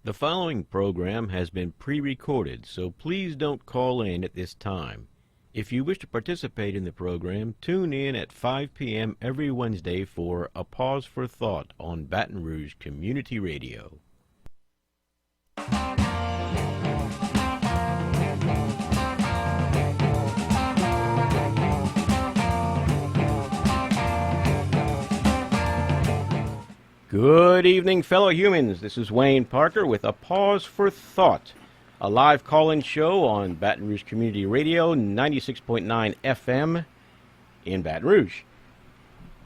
The following program has been pre-recorded, so please don't call in at this time. If you wish to participate in the program, tune in at 5 p.m. every Wednesday for A Pause for Thought on Baton Rouge Community Radio. Good evening, fellow humans. This is Wayne Parker with A Pause for Thought, a live call-in show on Baton Rouge Community Radio, 96.9 FM in Baton Rouge.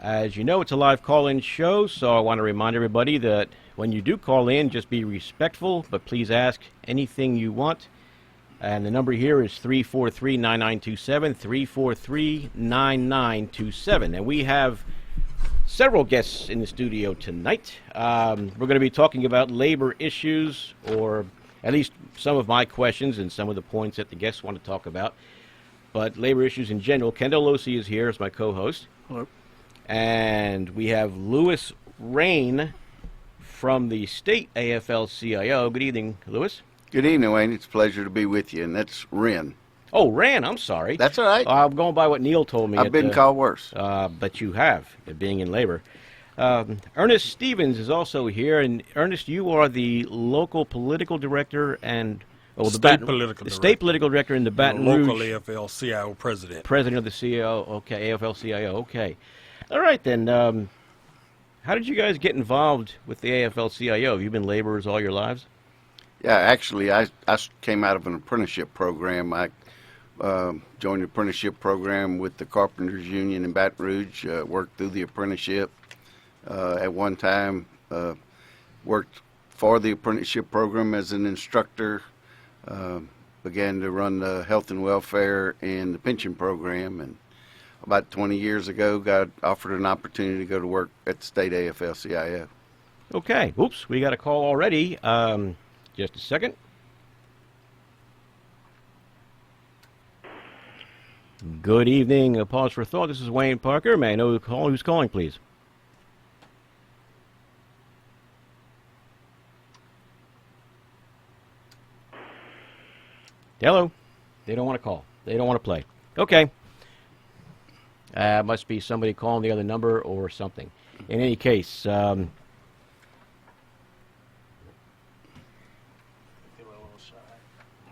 As you know, it's a live call-in show, so I want to remind everybody that when you do call in, just be respectful, but please ask anything you want. And the number here is 343-9927, 343-9927. And we have several guests in the studio tonight. We're going to be talking about labor issues, or at least some of my questions and some of the points that the guests want to talk about. But labor issues in general. Kendall Losi is here as my co-host. Hello. And we have Louis Rain from the state AFL-CIO. Good evening, Louis. Good evening, Wayne. It's a pleasure to be with you, and that's Ren. Oh, Ran, I'm sorry. That's all right. I'm going by what Neil told me. I've been called worse. But you have, being in labor. Ernest Stevens is also here, and Ernest, you are the local political director and state political director in the Baton local Rouge. AFL CIO president. President of the CIO. Okay, AFL CIO. Okay. All right then. How did you guys get involved with the AFL CIO? Have you been laborers all your lives? Yeah, actually, I came out of an apprenticeship program. I joined the apprenticeship program with the Carpenters Union in Baton Rouge, worked through the apprenticeship. At one time, worked for the apprenticeship program as an instructor, began to run the health and welfare and the pension program, and about 20 years ago got offered an opportunity to go to work at the state AFL-CIO. Okay. Oops, we got a call already. Just a second. Good evening. A Pause for Thought. This is Wayne Parker. May I know who's calling, please? Hello. They don't want to call. They don't want to play. Okay. Must be somebody calling the other number or something. In any case, yeah,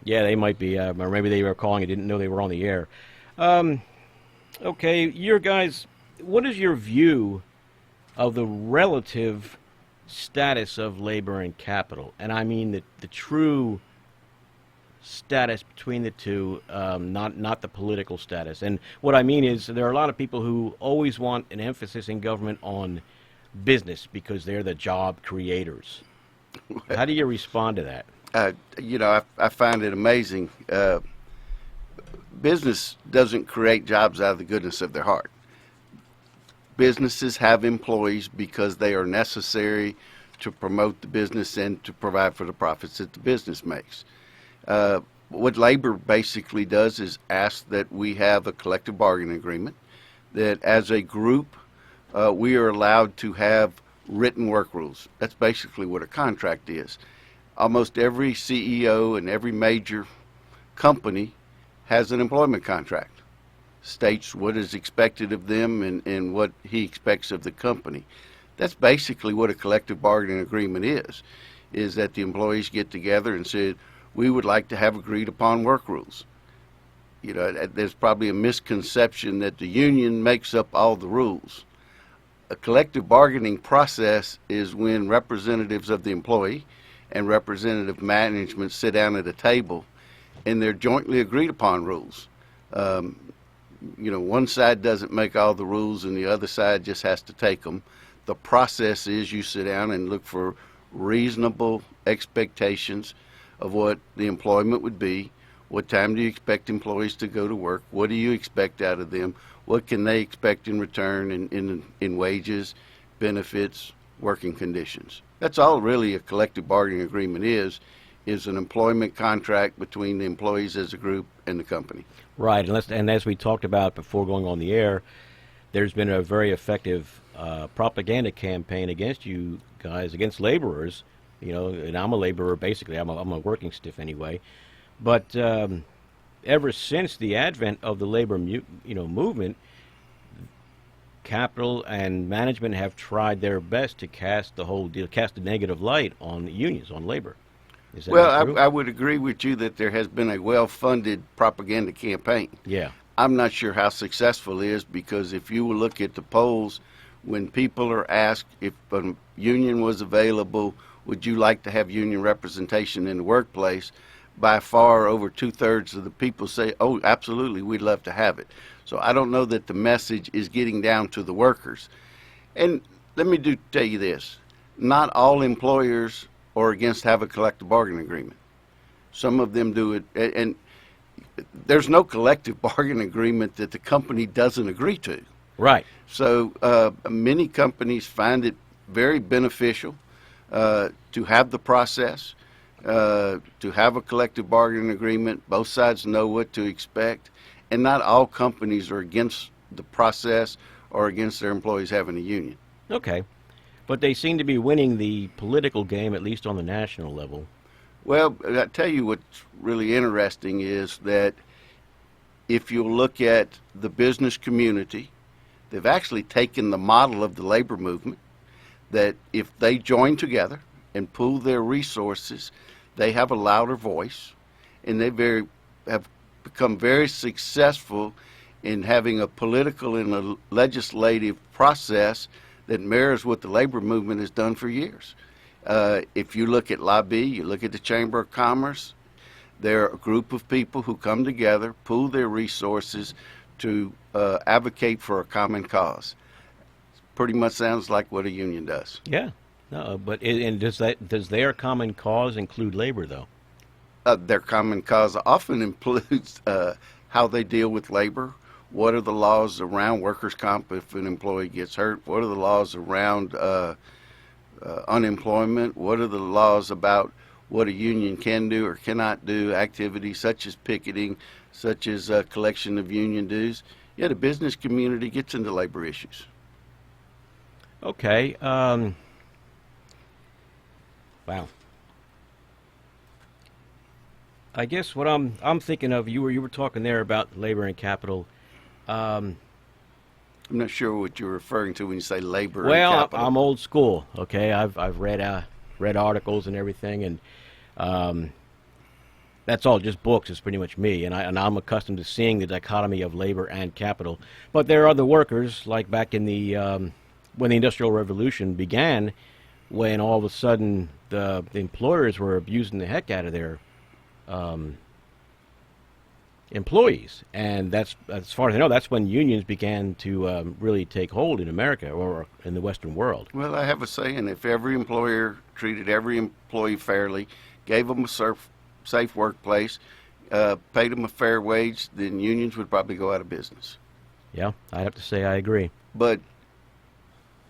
they might be. Or maybe they were calling and didn't know they were on the air. Okay, your guys, what is your view of the relative status of labor and capital? And I mean the true status between the two, not the political status. And what I mean is there are a lot of people who always want an emphasis in government on business because they're the job creators. How do you respond to that? I find it amazing. Business doesn't create jobs out of the goodness of their heart. Businesses have employees because they are necessary to promote the business and to provide for the profits that the business makes. What labor basically does is ask that we have a collective bargaining agreement, that as a group we are allowed to have written work rules. That's basically what a contract is. Almost every CEO and every major company has an employment contract. States what is expected of them and what he expects of the company. That's basically what a collective bargaining agreement is that the employees get together and say, we would like to have agreed upon work rules. There's probably a misconception that the union makes up all the rules. A collective bargaining process is when representatives of the employee and representative management sit down at a table and they're jointly agreed upon rules. One side doesn't make all the rules and the other side just has to take them. The process is you sit down and look for reasonable expectations of what the employment would be. What time do you expect employees to go to work? What do you expect out of them? What can they expect in return in wages, benefits, working conditions? That's all really a collective bargaining agreement is an employment contract between the employees as a group and the company. Right, and as we talked about before going on the air, there's been a very effective propaganda campaign against you guys, against laborers, and I'm a laborer basically. I'm a working stiff anyway. But ever since the advent of the labor movement, capital and management have tried their best to cast a negative light on the unions, on labor. Is that not true? I would agree with you that there has been a well-funded propaganda campaign. Yeah. I'm not sure how successful it is, because if you will look at the polls, when people are asked if a union was available, would you like to have union representation in the workplace, by far over 2/3 of the people say, oh, absolutely, we'd love to have it. So I don't know that the message is getting down to the workers. And let me tell you this. Not all employers are against have a collective bargaining agreement. Some of them do it, and there's no collective bargaining agreement that the company doesn't agree to. Right. So many companies find it very beneficial to have the process, to have a collective bargaining agreement. Both sides know what to expect, and not all companies are against the process or against their employees having a union. Okay. But they seem to be winning the political game, at least on the national level. Well, I tell you what's really interesting is that if you look at the business community, they've actually taken the model of the labor movement, that if they join together and pool their resources, they have a louder voice, and they have become very successful in having a political and a legislative process that mirrors what the labor movement has done for years. If you look at lobby, you look at the Chamber of Commerce, they're a group of people who come together, pool their resources to advocate for a common cause. Pretty much sounds like what a union does. Yeah. No, but does their common cause include labor, though? Their common cause often includes how they deal with labor. What are the laws around workers' comp if an employee gets hurt? What are the laws around unemployment? What are the laws about what a union can do or cannot do, activities such as picketing, such as collection of union dues? Yeah, the business community gets into labor issues. Okay. Wow. I guess what I'm thinking of, you were talking there about labor and capital. I'm not sure what you're referring to when you say labor and capital. Well, I'm old school. Okay, I've read articles and everything, and that's all just books. It's pretty much me, and I'm accustomed to seeing the dichotomy of labor and capital. But there are other workers, like back in the when the Industrial Revolution began, when all of a sudden the employers were abusing the heck out of their employees, and that's, as far as I know, that's when unions began to really take hold in America or in the Western world. Well, I have a saying: if every employer treated every employee fairly, gave them a safe workplace, paid them a fair wage, then unions would probably go out of business. Yeah, I have to say I agree. But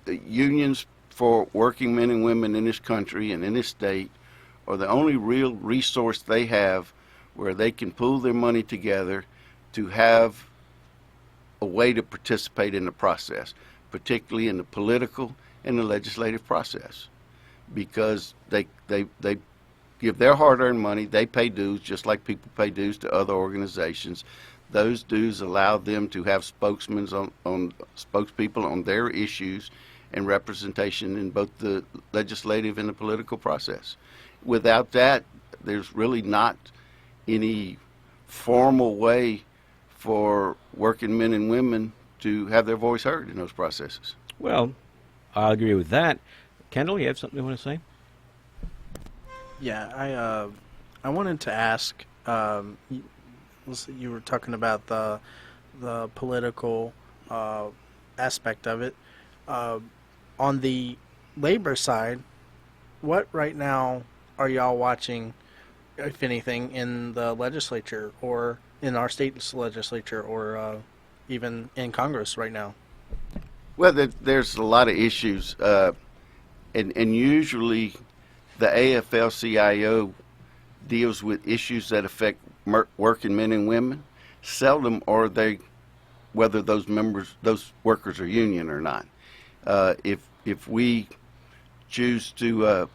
unions for working men and women in this country and in this state are the only real resource they have where they can pool their money together to have a way to participate in the process, particularly in the political and the legislative process, because they give their hard-earned money, they pay dues just like people pay dues to other organizations. Those dues allow them to have spokespeople on their issues and representation in both the legislative and the political process. Without that, there's really not any formal way for working men and women to have their voice heard in those processes. Well, I agree with that. Kendall, you have something you want to say? Yeah, I wanted to ask. You were talking about the political aspect of it. On the labor side, what right now are y'all watching, if anything, in the legislature or in our state's legislature or even in Congress right now? Well, there's a lot of issues, and usually the AFL-CIO deals with issues that affect working men and women. Seldom are they whether those workers are union or not. If we choose to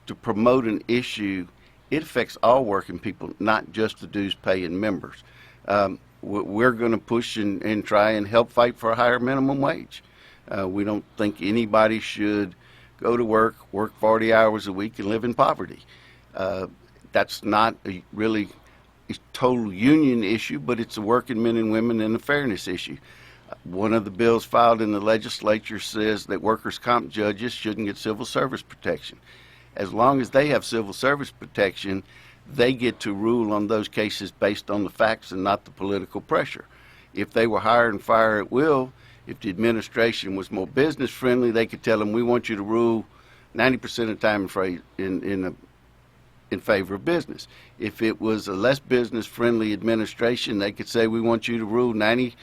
to promote an issue, it affects all working people, not just the dues paying members. We're going to push and try and help fight for a higher minimum wage. We don't think anybody should go to work 40 hours a week, and live in poverty. That's not a really a total union issue, but it's a working men and women and a fairness issue. One of the bills filed in the legislature says that workers' comp judges shouldn't get civil service protection. As long as they have civil service protection, they get to rule on those cases based on the facts and not the political pressure. If they were hire and fire at will, if the administration was more business friendly, they could tell them, we want you to rule 90% of the time in favor of business. If it was a less business friendly administration, they could say, we want you to rule 90%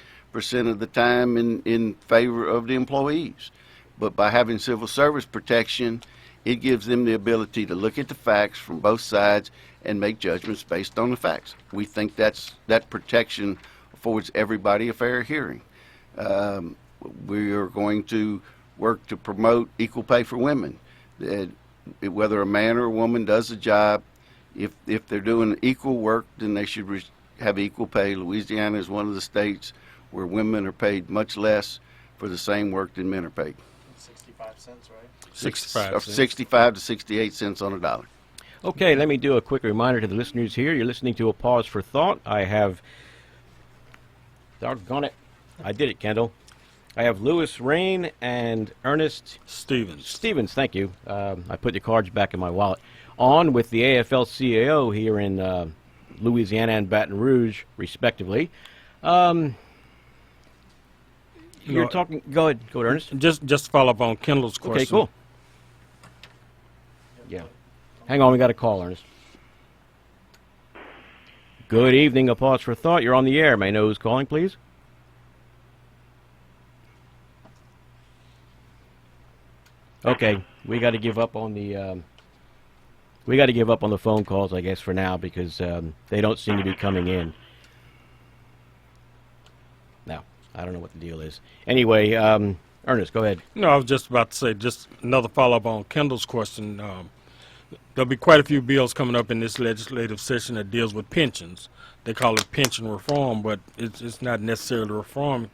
of the time in favor of the employees. But by having civil service protection, it gives them the ability to look at the facts from both sides and make judgments based on the facts. We think that protection affords everybody a fair hearing. We are going to work to promote equal pay for women. Whether a man or a woman does a job, if they're doing equal work, then they should have equal pay. Louisiana is one of the states where women are paid much less for the same work than men are paid. 65 cents, right? 65 to 68 cents on a dollar. Okay, let me do a quick reminder to the listeners here. You're listening to A Pause for Thought. I have, doggone it, I did it, Kendall. I have Louis Rain and Ernest Stevens, thank you. I put the cards back in my wallet. On with the AFL-CIO here in Louisiana and Baton Rouge, respectively. You're talking. Go ahead, Ernest. Just to follow up on Kendall's question. Okay, cool. Yeah. Hang on, we got a call, Ernest. Good evening, A Pause for Thought. You're on the air. May I know who's calling, please? Okay, we got to give up on the phone calls, I guess, for now, because they don't seem to be coming in. No, I don't know what the deal is. Anyway, Ernest, go ahead. No, I was just about to say, just another follow-up on Kendall's question. There'll be quite a few bills coming up in this legislative session that deals with pensions. They call it pension reform, but it's not necessarily reform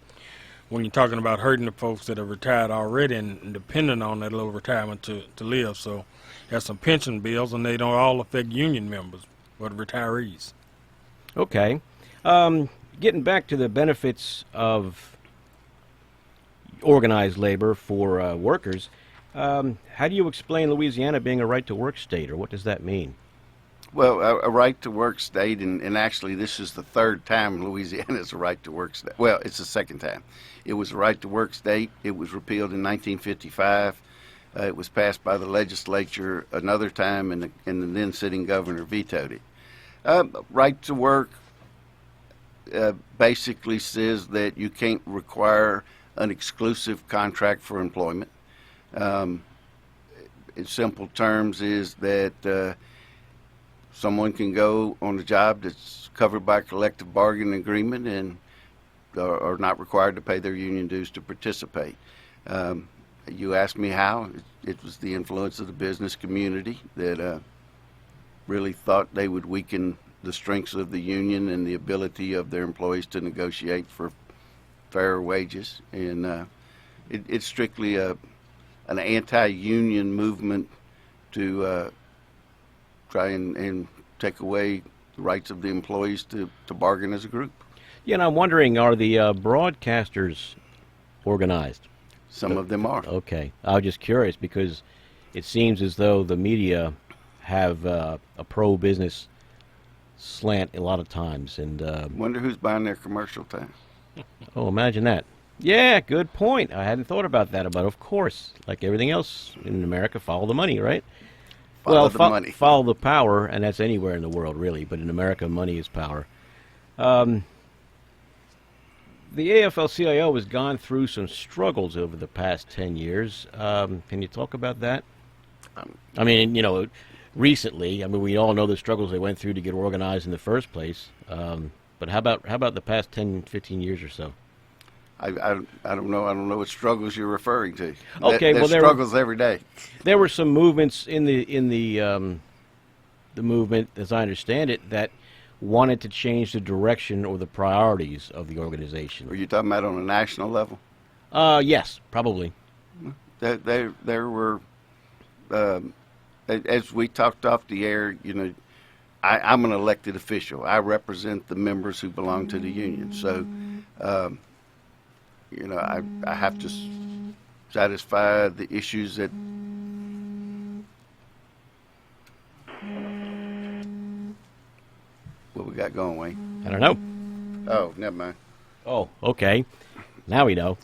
when you're talking about hurting the folks that are retired already and depending on that little retirement to live. So there's some pension bills, and they don't all affect union members, but retirees. Okay. Getting back to the benefits of organized labor for workers, how do you explain Louisiana being a right-to-work state, or what does that mean? Well, a right-to-work state, and actually this is the third time Louisiana is a right-to-work state. Well, it's the second time. It was a right-to-work state. It was repealed in 1955. It was passed by the legislature another time, and the then-sitting governor vetoed it. Right-to-work basically says that you can't require an exclusive contract for employment. In simple terms is that someone can go on a job that's covered by a collective bargaining agreement and are not required to pay their union dues to participate. You asked me how. It was the influence of the business community that really thought they would weaken the strengths of the union and the ability of their employees to negotiate for fair wages. And it's strictly an anti-union movement to try and take away the rights of the employees to bargain as a group. Yeah, and I'm wondering, are the broadcasters organized? Some of them are. Okay. I was just curious because it seems as though the media have a pro-business slant a lot of times. And wonder who's buying their commercial time. Oh, imagine that. Yeah, good point. I hadn't thought about that. But of course, like everything else in America, follow the money, right? Follow the money. Follow the power, and that's anywhere in the world, really. But in America, money is power. The AFL-CIO has gone through some struggles over the past 10 years. Can you talk about that? I mean, recently, we all know the struggles they went through to get organized in the first place. But how about the past 10, 15 years or so? I don't know. I don't know what struggles you're referring to. Okay, There's well, struggles every day. there were some movements in the movement, as I understand it, that wanted to change the direction or the priorities of the Are organization. you talking about on a national level? Yes, probably. There were, as we talked off the air, I'm an elected official. I represent the members who belong to the union. So, I have to satisfy the issues that. What we got going, Wayne? I don't know. Oh, never mind. Oh, okay. Now we know.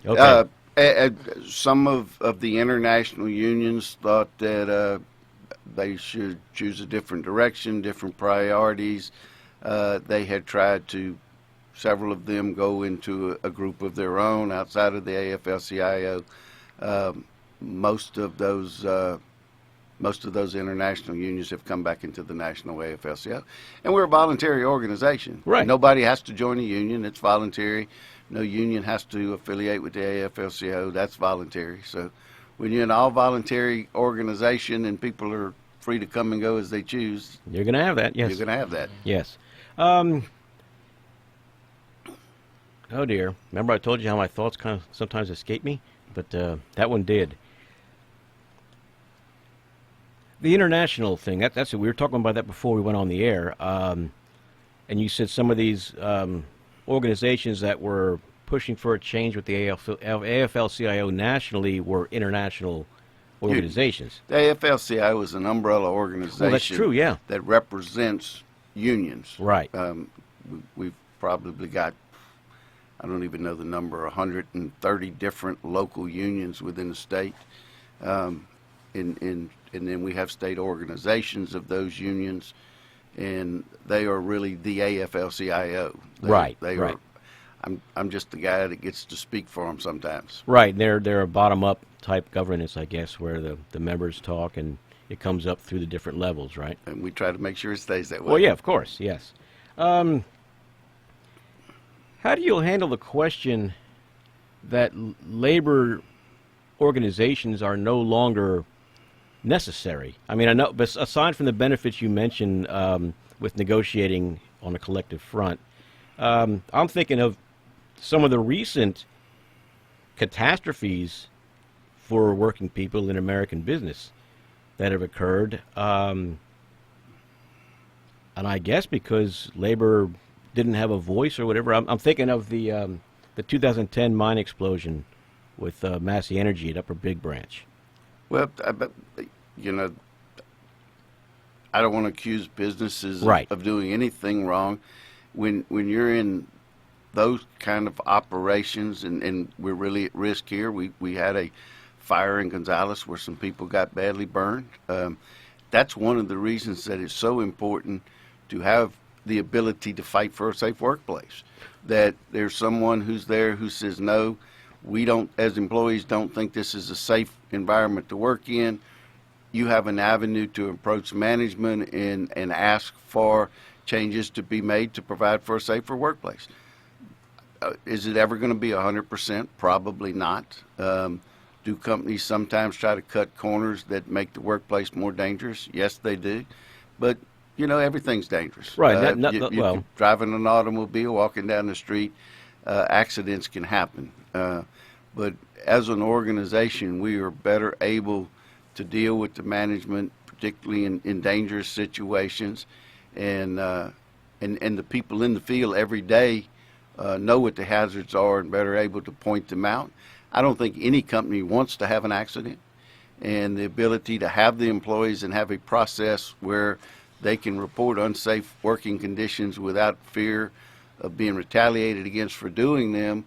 Okay. Some of the international unions thought that they should choose a different direction, different priorities. They had tried to, several of them, go into a group of their own outside of the AFL-CIO. Most of those international unions have come back into the national AFL-CIO, and we're a voluntary organization. Right. Nobody has to join a union; it's voluntary. No union has to affiliate with the AFL-CIO. That's voluntary. So, when you're an all-voluntary organization and people are free to come and go as they choose, You're going to have that, yes. you're going to have that. Yes. Oh, dear. Remember I told you how my thoughts kind of sometimes escape me? But that one did. The international thing, that's it. We were talking about that before we went on the air. And you said some of these organizations that were pushing for a change with the AFL-CIO nationally were international organizations. The AFL-CIO is an umbrella organization. Well, that's true, yeah. That represents unions. Right. We've probably got, I don't even know the number, 130 different local unions within the state. And then we have state organizations of those unions, and they are really the AFL-CIO. Right. Are. I'm just the guy that gets to speak for them sometimes. Right. They're a bottom-up type governance, I guess, where the members talk and it comes up through the different levels, right? And we try to make sure it stays that way. Well, yeah, of course, yes. How do you handle the question that labor organizations are no longer necessary? I mean, I know, but aside from the benefits you mentioned with negotiating on a collective front, I'm thinking of some of the recent catastrophes for working people in American business that have occurred, and I guess because labor didn't have a voice or whatever. I'm thinking of the 2010 mine explosion with Massey Energy at Upper Big Branch. Well, I don't want to accuse businesses Right. of doing anything wrong. When you're in those kind of operations, and we're really at risk here. We had a fire in Gonzales where some people got badly burned. That's one of the reasons that it's so important to have the ability to fight for a safe workplace. That there's someone who's there who says, no, we don't, as employees, don't think this is a safe environment to work in. You have an avenue to approach management and ask for changes to be made to provide for a safer workplace. Is it ever going to be 100%? Probably not. Do companies sometimes try to cut corners that make the workplace more dangerous? Yes, they do. But, everything's dangerous. Right. You driving an automobile, walking down the street, accidents can happen. But as an organization, we are better able to deal with the management, particularly in dangerous situations, and the people in the field every day know what the hazards are and better able to point them out. I don't think any company wants to have an accident, and the ability to have the employees and have a process where they can report unsafe working conditions without fear of being retaliated against for doing them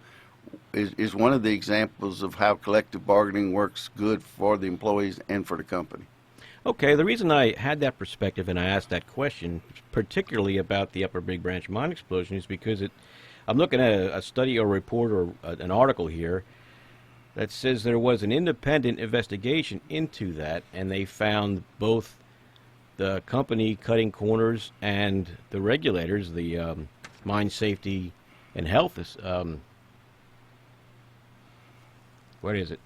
is one of the examples of how collective bargaining works good for the employees and for the company. Okay, the reason I had that perspective and I asked that question, particularly about the Upper Big Branch mine explosion, is because I'm looking at a study or report or an article here that says there was an independent investigation into that, and they found both the company cutting corners and the regulators, the Mine Safety and Health is, what is it?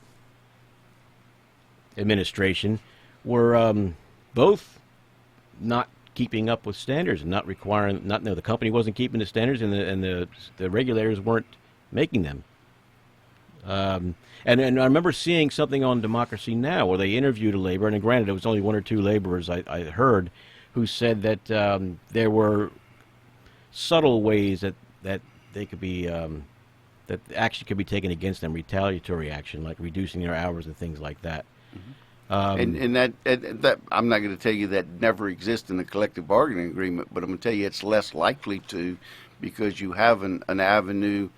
Administration were both not keeping up with standards and not requiring. Not no, the company wasn't keeping the standards, and the regulators weren't making them. And I remember seeing something on Democracy Now! Where they interviewed a laborer, and granted, it was only one or two laborers I heard, who said that there were subtle ways that they could be that action could be taken against them, retaliatory action, like reducing their hours and things like that. And that I'm not going to tell you that never exists in the collective bargaining agreement, but I'm going to tell you it's less likely to, because you have an avenue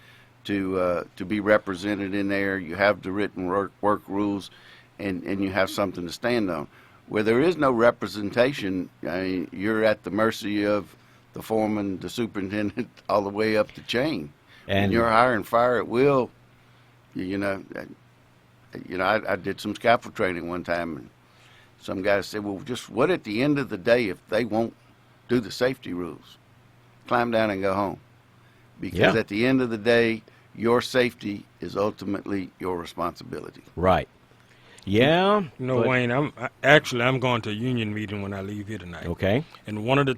to be represented in there. You have the written work rules, and you have something to stand on. Where there is no representation, I mean, you're at the mercy of the foreman, the superintendent, all the way up the chain. And you're hire and fire at will. I did some scaffold training one time, and some guy said, well, just what at the end of the day if they won't do the safety rules? Climb down and go home. Because at the end of the day, your safety is ultimately your responsibility. Right. Yeah. Wayne, I'm going to a union meeting when I leave here tonight. Okay. And one of the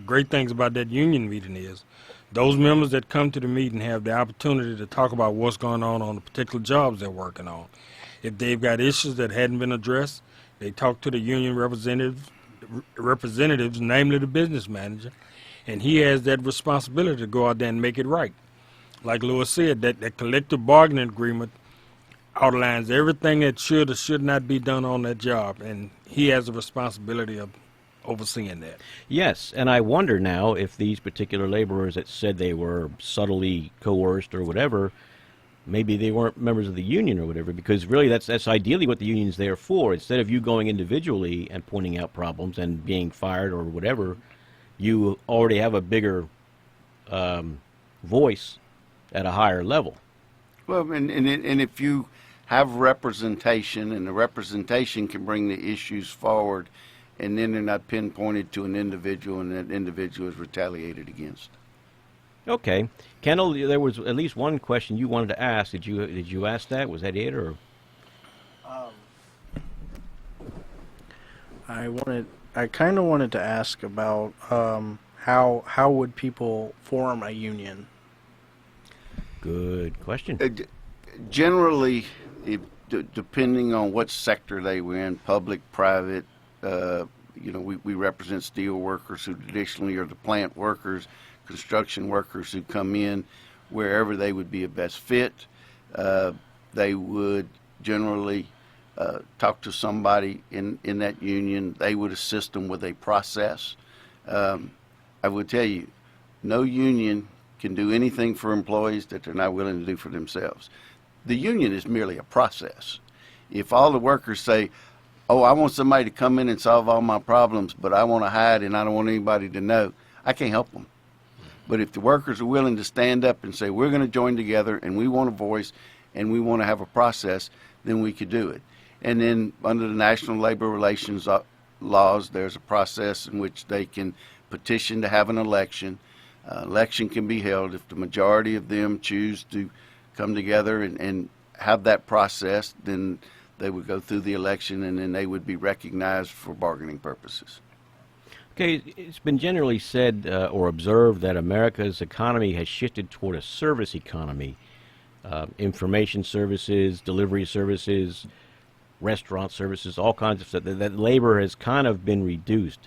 great things about that union meeting is those members that come to the meeting have the opportunity to talk about what's going on the particular jobs they're working on. If they've got issues that hadn't been addressed, they talk to the union representatives, namely the business manager, and he has that responsibility to go out there and make it right. Like Lewis said, that collective bargaining agreement outlines everything that should or should not be done on that job, and he has the responsibility of overseeing that. Yes, and I wonder now if these particular laborers that said they were subtly coerced or whatever, maybe they weren't members of the union or whatever, because really that's ideally what the union's there for. Instead of you going individually and pointing out problems and being fired or whatever, you already have a bigger voice at a higher level. Well, and if you have representation, and the representation can bring the issues forward, and then they're not pinpointed to an individual, and that individual is retaliated against. Okay, Kendall, there was at least one question you wanted to ask. Did you ask that? Was that it, or? I kind of wanted to ask about how would people form a union? Good question. Generally, depending on what sector they were in, public, private, we represent steel workers who traditionally are the plant workers, construction workers who come in wherever they would be a best fit. They would generally talk to somebody in that union. They would assist them with a process. I would tell you, no union can do anything for employees that they're not willing to do for themselves. The union is merely a process. If all the workers say, oh, I want somebody to come in and solve all my problems, but I want to hide and I don't want anybody to know, I can't help them. But if the workers are willing to stand up and say, we're going to join together and we want a voice and we want to have a process, then we could do it. And then under the National Labor Relations laws, there's a process in which they can petition to have an election. Election can be held if the majority of them choose to come together and have that process, then they would go through the election and then they would be recognized for bargaining purposes. Okay, it's been generally said or observed that America's economy has shifted toward a service economy. Information services, delivery services, restaurant services, all kinds of stuff. That labor has kind of been reduced.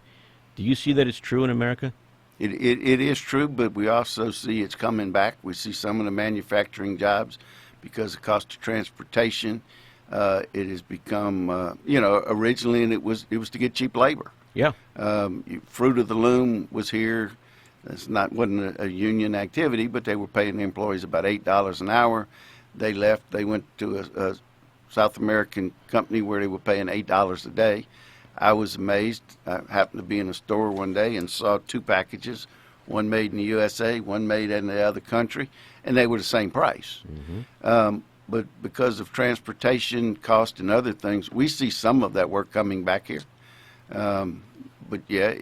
Do you see that it's true in America? It is true, but we also see it's coming back. We see some of the manufacturing jobs, because of the cost of transportation, it has become, originally, and it was to get cheap labor. Yeah. Fruit of the Loom was here. Wasn't a union activity, but they were paying the employees about $8 an hour. They left. They went to a South American company where they were paying $8 a day. I was amazed. I happened to be in a store one day and saw two packages, one made in the USA, one made in the other country, and they were the same price. Mm-hmm. But because of transportation cost and other things, we see some of that work coming back here. But yeah,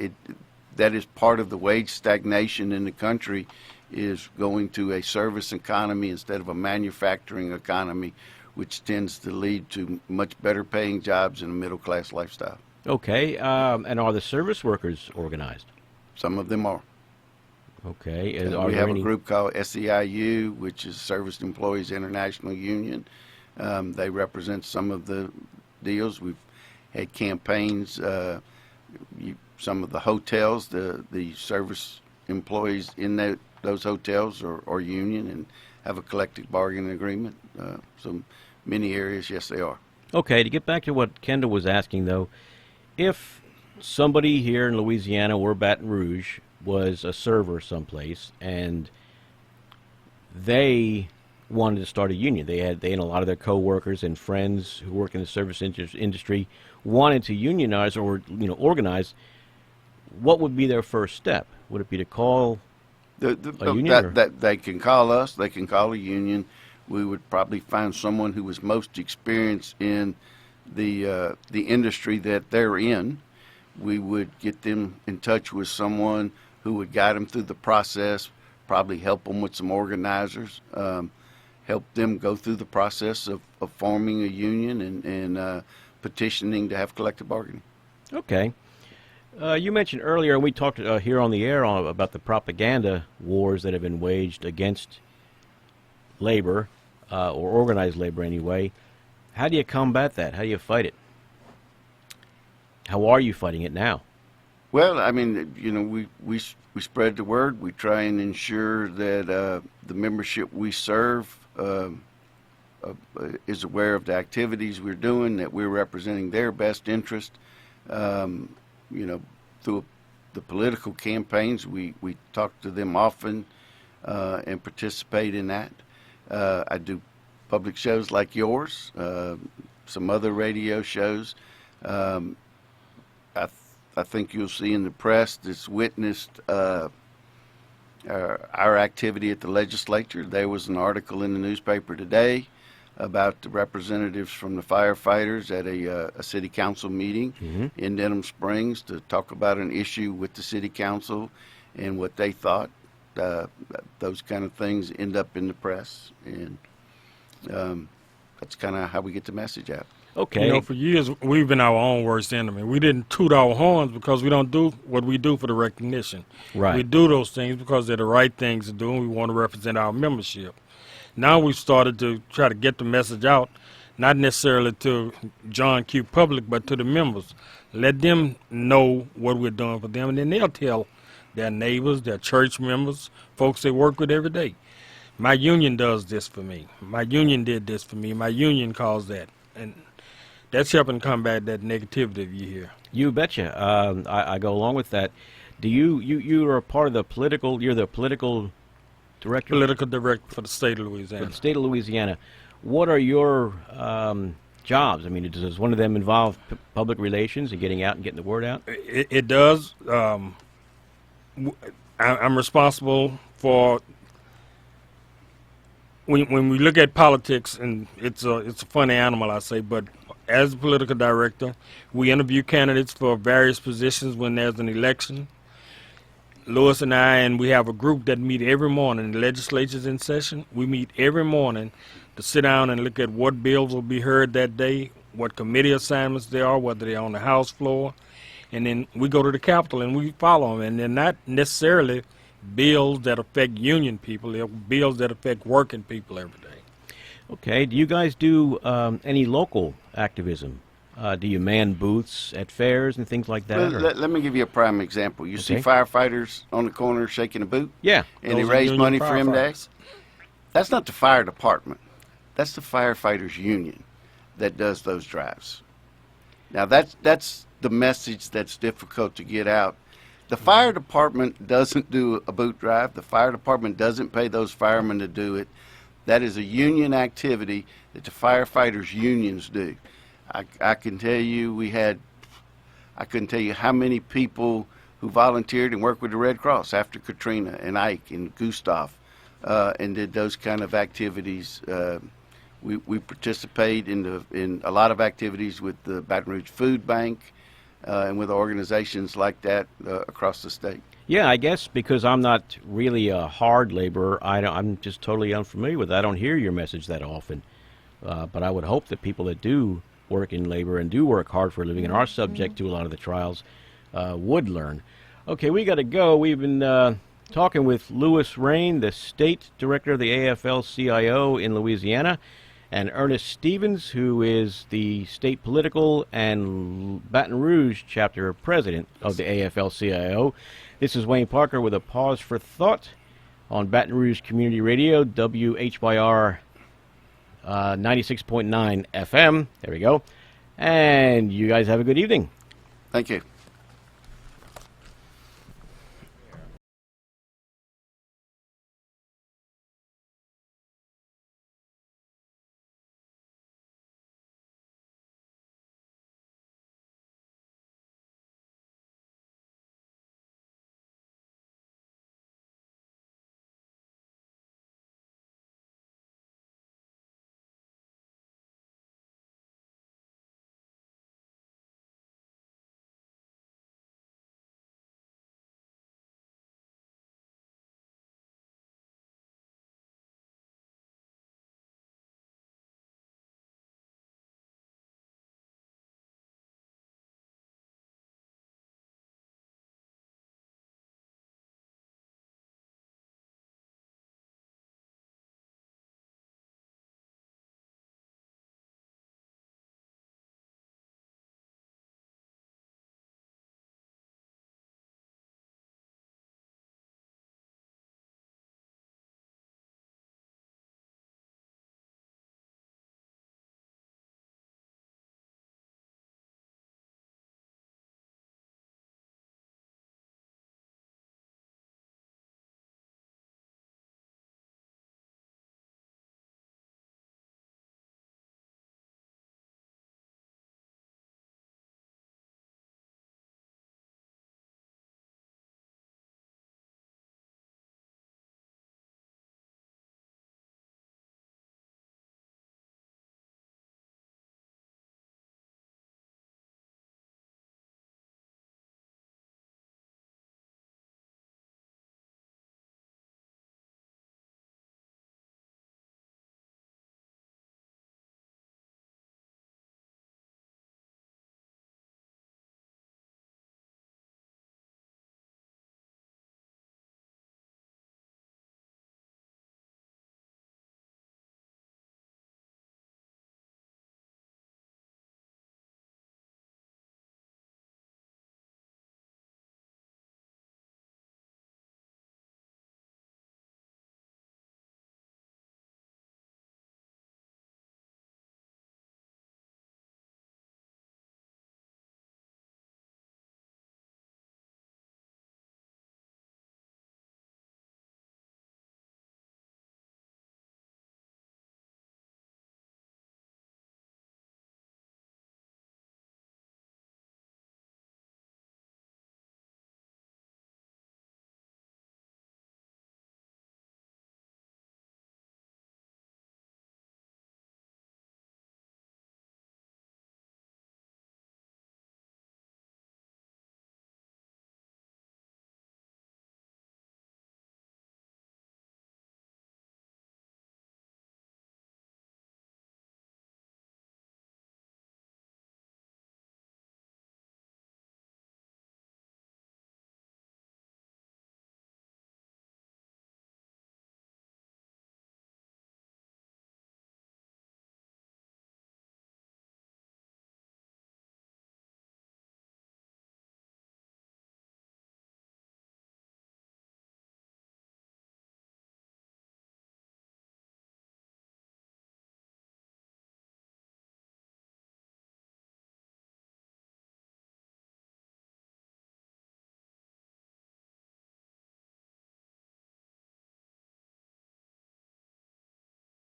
that is part of the wage stagnation in the country, is going to a service economy instead of a manufacturing economy, which tends to lead to much better paying jobs and a middle class lifestyle. Okay, and are the service workers organized? Some of them are. Okay, We have a group called SEIU, which is Service Employees International Union. They represent some of the deals. We've had campaigns. Some of the hotels, the service employees in those hotels are union and have a collective bargaining agreement. So many areas, yes, they are. Okay, to get back to what Kendall was asking, though, if somebody here in Louisiana or Baton Rouge was a server someplace and they wanted to start a union, they and a lot of their coworkers and friends who work in the service industry wanted to unionize or organize, what would be their first step? Would it be to call a union? That they can call us. They can call a union. We would probably find someone who was most experienced in the industry that they're in. We would get them in touch with someone who would guide them through the process, probably help them with some organizers, help them go through the process of forming a union and petitioning to have collective bargaining. Okay. You mentioned earlier, and we talked here on the air about the propaganda wars that have been waged against labor, or organized labor anyway. How do you combat that? How do you fight it? How are you fighting it now? Well, I mean, we spread the word. We try and ensure that the membership we serve is aware of the activities we're doing, that we're representing their best interest. Through the political campaigns, we talk to them often and participate in that. I do public shows like yours, some other radio shows. I think you'll see in the press that's witnessed our activity at the legislature. There was an article in the newspaper today about the representatives from the firefighters at a city council meeting in Denham Springs to talk about an issue with the city council and what they thought. Those kind of things end up in the press, and that's kind of how we get the message out. Okay. For years, we've been our own worst enemy. We didn't toot our horns because we don't do what we do for the recognition. Right. We do those things because they're the right things to do, and we want to represent our membership. Now we've started to try to get the message out, not necessarily to John Q. Public, but to the members. Let them know what we're doing for them, and then they'll tell their neighbors, their church members, folks they work with every day. My union does this for me. My union did this for me. My union calls that. And that's helping combat that negativity you hear. You betcha. I go along with that. Do you are a part of the political? You're the political director. Political director for the state of Louisiana. For the state of Louisiana, what are your jobs? I mean, does one of them involve public relations and getting out and getting the word out? It does. I'm responsible for. When we look at politics, and it's a funny animal, I say, but as a political director, we interview candidates for various positions when there's an election. Louis and I, and we have a group that meet every morning. The legislature's in session. We meet every morning to sit down and look at what bills will be heard that day, what committee assignments there are, whether they're on the House floor. And then we go to the Capitol and we follow them. And they're not necessarily bills that affect union people. They're bills that affect working people every day. Okay. Do you guys do any local activism? Do you man booths at fairs and things like that? Let me give you a prime example. You see firefighters on the corner shaking a boot? Yeah. And they raise money for MDAX? That's not the fire department. That's the firefighters union that does those drives. Now, that's the message that's difficult to get out. The fire department doesn't do a boot drive. The fire department doesn't pay those firemen to do it. That is a union activity that the firefighters unions do. I can tell you I couldn't tell you how many people who volunteered and worked with the Red Cross after Katrina and Ike and Gustav and did those kind of activities. We participate in a lot of activities with the Baton Rouge Food Bank. and with organizations like that across the state. Yeah, I guess because I'm not really a hard laborer, I'm just totally unfamiliar with it. I don't hear your message that often. But I would hope that people that do work in labor and do work hard for a living and are subject to a lot of the trials would learn. Okay, we got to go. We've been talking with Louis Rain, the state director of the AFL-CIO in Louisiana, and Ernest Stevens, who is the state political and Baton Rouge chapter president of the AFL-CIO. This is Wayne Parker with a pause for thought on Baton Rouge Community Radio, WHYR 96.9 FM. There we go. And you guys have a good evening. Thank you.